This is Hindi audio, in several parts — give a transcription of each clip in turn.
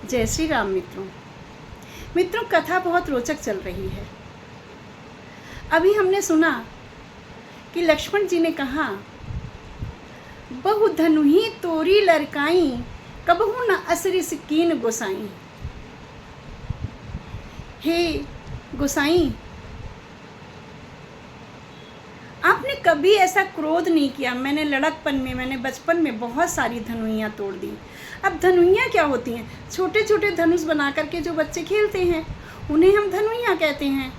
जय श्री राम मित्रों, कथा बहुत रोचक चल रही है। अभी हमने सुना कि लक्ष्मण जी ने कहा, बहु धनुही तोरी लरकाई, कबहू न असरी सिकीन गोसाई। हे गोसाई, आपने कभी ऐसा क्रोध नहीं किया। मैंने लड़कपन में, मैंने बचपन में बहुत सारी धनुइयाँ तोड़ दी। अब धनुइयाँ क्या होती हैं? छोटे छोटे धनुष बना करके जो बच्चे खेलते हैं उन्हें हम धनुइयाँ कहते हैं।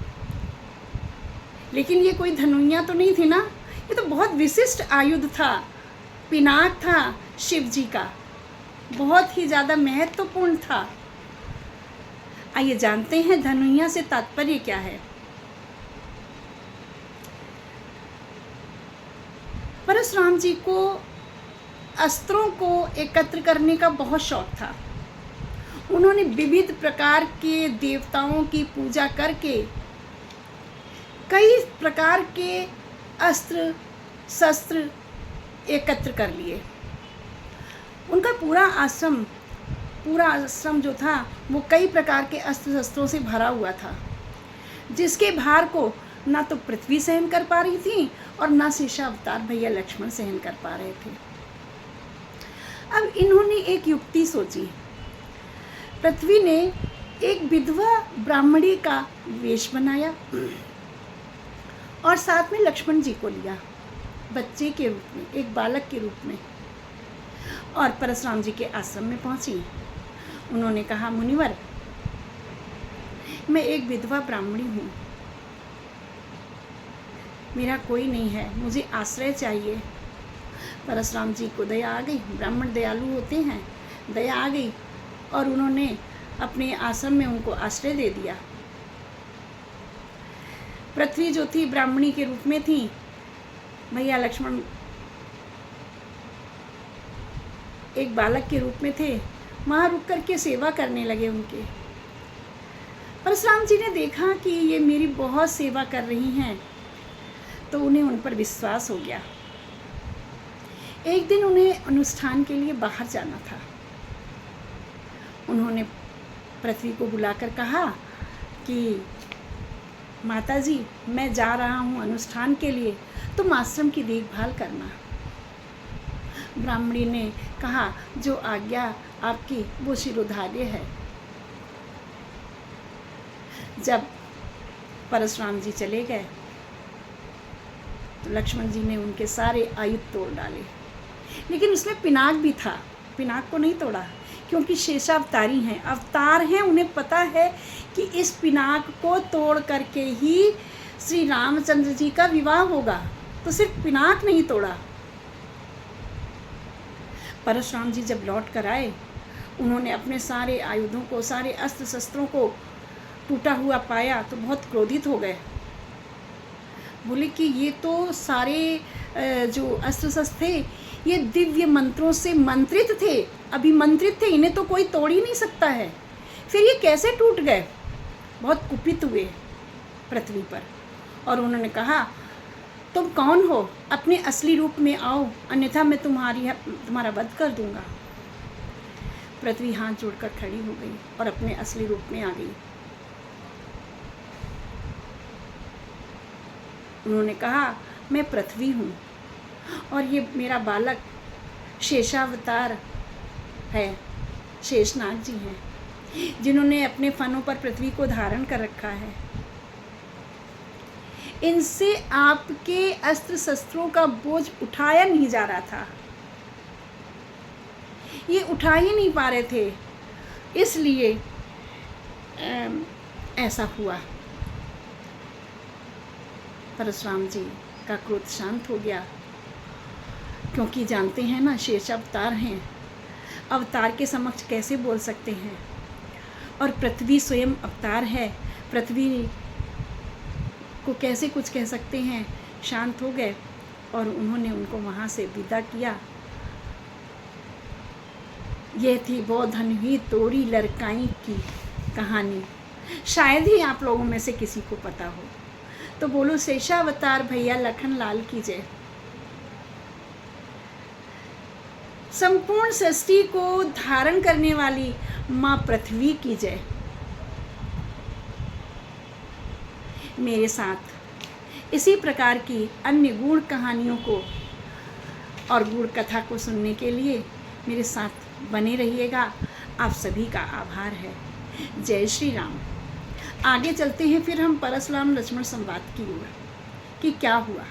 लेकिन ये कोई धनुइयाँ तो नहीं थी ना, ये तो बहुत विशिष्ट आयुध था, पिनाक था शिव जी का, बहुत ही ज़्यादा महत्वपूर्ण था। आइए जानते हैं धनुइयाँ से तात्पर्य क्या है। परशुराम जी को अस्त्रों को एकत्र करने का बहुत शौक था। उन्होंने विविध प्रकार के देवताओं की पूजा करके कई प्रकार के अस्त्र शस्त्र एकत्र कर लिए। उनका पूरा आश्रम जो था वो कई प्रकार के अस्त्र शस्त्रों से भरा हुआ था, जिसके भार को ना तो पृथ्वी सहन कर पा रही थी और ना शेषावतार भैया लक्ष्मण सहन कर पा रहे थे। अब इन्होंने एक युक्ति सोची। पृथ्वी ने एक विधवा ब्राह्मणी का वेश बनाया और साथ में लक्ष्मण जी को लिया, बच्चे के रूप में, एक बालक के रूप में, और परशुराम जी के आश्रम में पहुंची। उन्होंने कहा, मुनिवर, मैं एक विधवा ब्राह्मणी हूँ, मेरा कोई नहीं है, मुझे आश्रय चाहिए। परशुराम जी को दया आ गई, ब्राह्मण दयालु होते हैं, दया आ गई और उन्होंने अपने आश्रम में उनको आश्रय दे दिया। पृथ्वी जो थी ब्राह्मणी के रूप में थी, भैया लक्ष्मण एक बालक के रूप में थे, वहाँ रुक कर के सेवा करने लगे उनके। परशुराम जी ने देखा कि ये मेरी बहुत सेवा कर रही हैं, तो उन्हें उन पर विश्वास हो गया। एक दिन उन्हें अनुष्ठान के लिए बाहर जाना था। उन्होंने पृथ्वी को बुलाकर कहा कि माता जी, मैं जा रहा हूँ अनुष्ठान के लिए, तुम आश्रम की देखभाल करना। ब्राह्मणी ने कहा, जो आज्ञा आपकी वो शिरोधार्य है। जब परशुराम जी चले गए तो लक्ष्मण जी ने उनके सारे आयुध तोड़ डाले, लेकिन उसमें पिनाक भी था। पिनाक को नहीं तोड़ा, क्योंकि शेषावतारी हैं, अवतार हैं, उन्हें पता है कि इस पिनाक को तोड़ करके ही श्री रामचंद्र जी का विवाह होगा, तो सिर्फ पिनाक नहीं तोड़ा। परशुराम जी जब लौट कर आए, उन्होंने अपने सारे आयुधों को, सारे अस्त्र शस्त्रों को टूटा हुआ पाया तो बहुत क्रोधित हो गए। बोले कि ये तो सारे जो अस्त्र शस्त्र थे ये दिव्य मंत्रों से मंत्रित थे, अभिमंत्रित थे, इन्हें तो कोई तोड़ ही नहीं सकता है, फिर ये कैसे टूट गए। बहुत कुपित हुए पृथ्वी पर और उन्होंने कहा, तुम कौन हो? अपने असली रूप में आओ, अन्यथा मैं तुम्हारा वध कर दूंगा। पृथ्वी हाथ जोड़कर खड़ी हो गई और अपने असली रूप में आ गई। उन्होंने कहा, मैं पृथ्वी हूँ और ये मेरा बालक शेषावतार है, शेषनाग जी हैं, जिन्होंने अपने फनों पर पृथ्वी को धारण कर रखा है। इनसे आपके अस्त्र शस्त्रों का बोझ उठाया नहीं जा रहा था, ये उठा ही नहीं पा रहे थे, इसलिए ऐसा हुआ। परशुराम जी का क्रोध शांत हो गया, क्योंकि जानते हैं ना, शेष अवतार हैं, अवतार के समक्ष कैसे बोल सकते हैं, और पृथ्वी स्वयं अवतार है, पृथ्वी को कैसे कुछ कह सकते हैं। शांत हो गए और उन्होंने उनको वहाँ से विदा किया। यह थी बहु धनुही तोरी लरकाई की कहानी। शायद ही आप लोगों में से किसी को पता हो, तो बोलो शेषावतार भैया लखन लाल की जय। संपूर्ण सृष्टि को धारण करने वाली माँ पृथ्वी की जय। मेरे साथ इसी प्रकार की अन्य गूढ़ कहानियों को और गूढ़ कथा को सुनने के लिए मेरे साथ बने रहिएगा। आप सभी का आभार है। जय श्री राम। आगे चलते हैं फिर हम परशुराम लक्ष्मण संवाद की ओर कि क्या हुआ।